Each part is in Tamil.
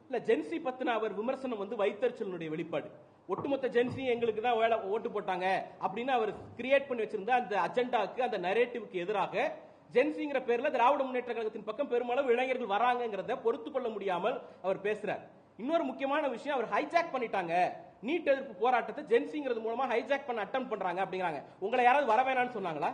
இல்ல ஜென்சி பத்தின அவர் விமர்சனம் வந்து வைத்தறிச்சலுடைய வெளிப்பாடு. ஒட்டுமொத்த ஜென்சி எங்களுக்கு தான் வேலை ஓட்டு போட்டாங்க அப்படின்னு அவர் கிரியேட் பண்ணி வச்சிருந்த அந்த அஜெண்டாக்கு, அந்த நரேட்டிவ்க்கு எதிராக ஜென்சிங்கிற பேர்ல திராவிட முன்னேற்ற கழகத்தின் பக்கம் பெருமளவு இளைஞர்கள் வராங்கிறத பொறுத்து கொள்ள முடியாமல் அவர் பேசுறார். இன்னொரு முக்கியமான விஷயம், அவர் ஹைஜாக் பண்ணிட்டாங்க நீட் எதிர்ப்பு போராட்டத்தை, ஜென்சிங்கிறது மூலமா ஹைஜாக் பண்ண அட்டம் பண்றாங்க அப்படிங்கிறாங்க. உங்களை யாராவது வர வேணாம்னு சொன்னாங்களா?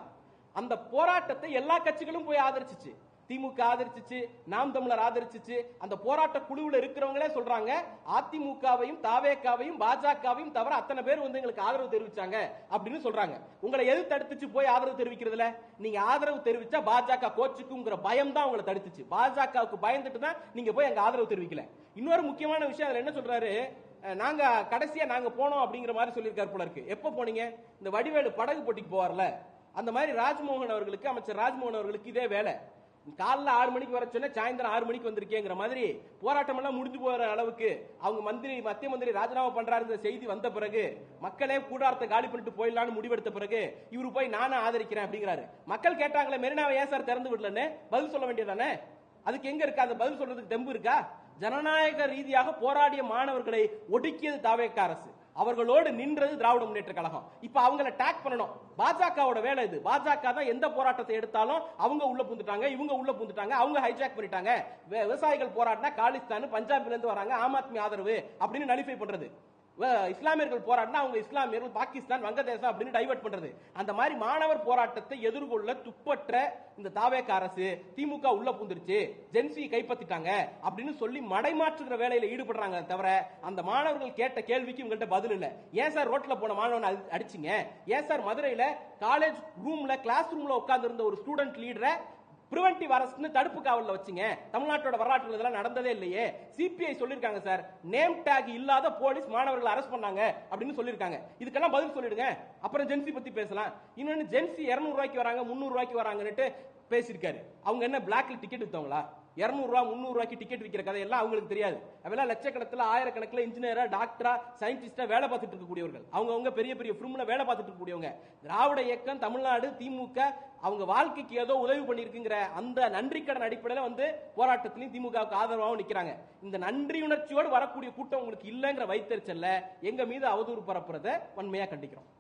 அந்த போராட்டத்தை எல்லா கட்சிகளும் போய் ஆதரிச்சிச்சு. திமுக ஆதரிச்சிச்சு, நாம் தமிழர் ஆதரிச்சிச்சு. அந்த போராட்ட குழுவில் இருக்கிறவங்களே சொல்றாங்க, அதிமுகவையும் தாவேகாவையும் பாஜகவையும் தவிர அத்தனை பேர் வந்து எங்களுக்கு ஆதரவு தெரிவிச்சாங்க அப்படின்னு சொல்றாங்க. உங்களை எது தடுத்துச்சு போய் ஆதரவு தெரிவிக்கிறதுல? நீங்க ஆதரவு தெரிவிச்சா பாஜக கோச்சுக்குங்கிற பயம் தான் உங்களை தடுத்துச்சு. பாஜகவுக்கு பயந்துட்டு தான் நீங்க போய் அங்க ஆதரவு தெரிவிக்கல. இன்னொரு முக்கியமான விஷயம் அதுல என்ன சொல்றாரு, நாங்க கடைசியா நாங்க போனோம் அப்படிங்கிற மாதிரி சொல்லியிருக்காரு போல இருக்கு. எப்ப போனீங்க? இந்த வடிவேலு படகு போட்டிக்கு போவார்ல, அந்த மாதிரி ராஜ்மோகன் அவர்களுக்கு, அமைச்சர் ராஜ்மோகன் அவர்களுக்கு இதே வேலை. காலைல 6 மணிக்கு வர சொன்ன சாயந்தரம் 6 மணிக்கு வந்திருக்கேங்கிற மாதிரி போராட்டம் எல்லாம் முடிஞ்சு போற அளவுக்கு அவங்க மத்திய மந்திரி ராஜினாமா பண்றாருங்கிற செய்தி வந்த பிறகு, மக்களே கூடாரத்தை காலி பண்ணிட்டு போயிடலான்னு முடிவெடுத்த பிறகு இவரு போய் நானும் ஆதரிக்கிறேன் அப்படிங்கிறாரு. மக்கள் கேட்டாங்களே மெரினாவை ஏன் சார் திறந்து விடலன்னு பதில் சொல்ல வேண்டியதானே? அதுக்கு எங்க இருக்கா? அந்த பதில் சொல்றதுக்கு தெம்பு இருக்கா? ஜனநாயக ரீதியாக போராடிய மாணவர்களை ஒடுக்கியது தாவேக அரசு, அவர்களோடு நின்றது திராவிட முன்னேற்ற கழகம். இப்ப அவங்களை டாக் பண்ணணும். பாஜகவோட வேலை இது. பாஜக தான் எந்த போராட்டத்தை எடுத்தாலும் அவங்க உள்ள புந்துட்டாங்க, இவங்க உள்ள புந்துட்டாங்க, அவங்க ஹைஜாக் பண்ணிட்டாங்க. விவசாயிகள் போராட்டினா காலிஸ்தான் பஞ்சாப்ல இருந்து வராங்க, ஆம் ஆத்மி ஆதரவு அப்படின்னு நலிஃபை பண்றது. இஸ்லாமியர்கள் போராடினா அவங்க இஸ்லாமியர்கள் பாகிஸ்தான் வங்கதேசம் அப்படின்னு டைவர்ட் பண்றது. அந்த மாதிரி மாணவர் போராட்டத்தை எதிர்கொள்ள துப்பற்ற இந்த தாவேக அரசு, திமுக உள்ள புந்துருச்சு, ஜென்சி கைப்பற்றிட்டாங்க அப்படின்னு சொல்லி மடைமாற்றுகிற வேலையில ஈடுபடுறாங்க தவிர அந்த மாணவர்கள் கேட்ட கேள்விக்கு இவங்கள்ட்ட பதில் இல்ல. ஏன் சார் ரோட்ல போன மாணவனை அடிச்சிங்க? ஏன் சார் மதுரையில காலேஜ் ரூம்ல கிளாஸ் ரூம்ல உட்கார்ந்து இருந்த ஒரு ஸ்டூடெண்ட் லீடரை பிரிவென்டிவ் அரெஸ்ட்னு தடுப்பு காவல்ல வச்சீங்க? தமிழ்நாட்டோட வரலாற்றுல இதெல்லாம் நடந்ததே இல்லையே. சிபிஐ சொல்லிருக்காங்க சார், நேம் டேக் இல்லாத போலீஸ் மாணவர்களை அரெஸ்ட் பண்ணாங்க அப்படின்னு சொல்லிருக்காங்க. இதுக்கெல்லாம் பதில் சொல்லிடுங்க, அப்புறம் ஜென்சி பத்தி பேசலாம். இன்னொன்னு, ஜென்சி 200 ரூபாய்க்கு வராங்க 300 ரூபாய்க்கு வராங்கன்னு பேசியிருக்காரு. அவங்க என்ன பிளாக்ல டிக்கெட் வித்தவங்களா? 200 ரூபாய் 300 ரூபாய்க்கு டிக்கெட் விற்கிற கதை எல்லாம் அவங்களுக்கு தெரியாது. அவெல்லாம் லட்சக்கணக்கில் ஆயிரக்கணக்கில் இன்ஜினியரா, டாக்டரா, சயின்டிஸ்டா வேலை பார்த்துட்டு இருக்கக்கூடியவர்கள். அவங்க பெரிய பெரிய ஃபிர்ம்ல வேலை பார்த்துட்டு இருக்கக்கூடியவங்க. திராவிட இயக்கம், தமிழ்நாடு, திமுக அவங்க வாழ்க்கைக்கு ஏதோ உதவி பண்ணிருக்குங்கிற அந்த நன்றி கடன் அடிப்படையில் வந்து போராட்டத்திலையும் திமுகவுக்கு ஆதரவாகவும் நிக்கிறாங்க. இந்த நன்றி உணர்ச்சியோடு வரக்கூடிய கூட்டம் உங்களுக்கு இல்லைங்கிற வைத்தறிச்சல்ல எங்க மீது அவதூறு பரப்புறதை வன்மையா கண்டிக்கிறோம்.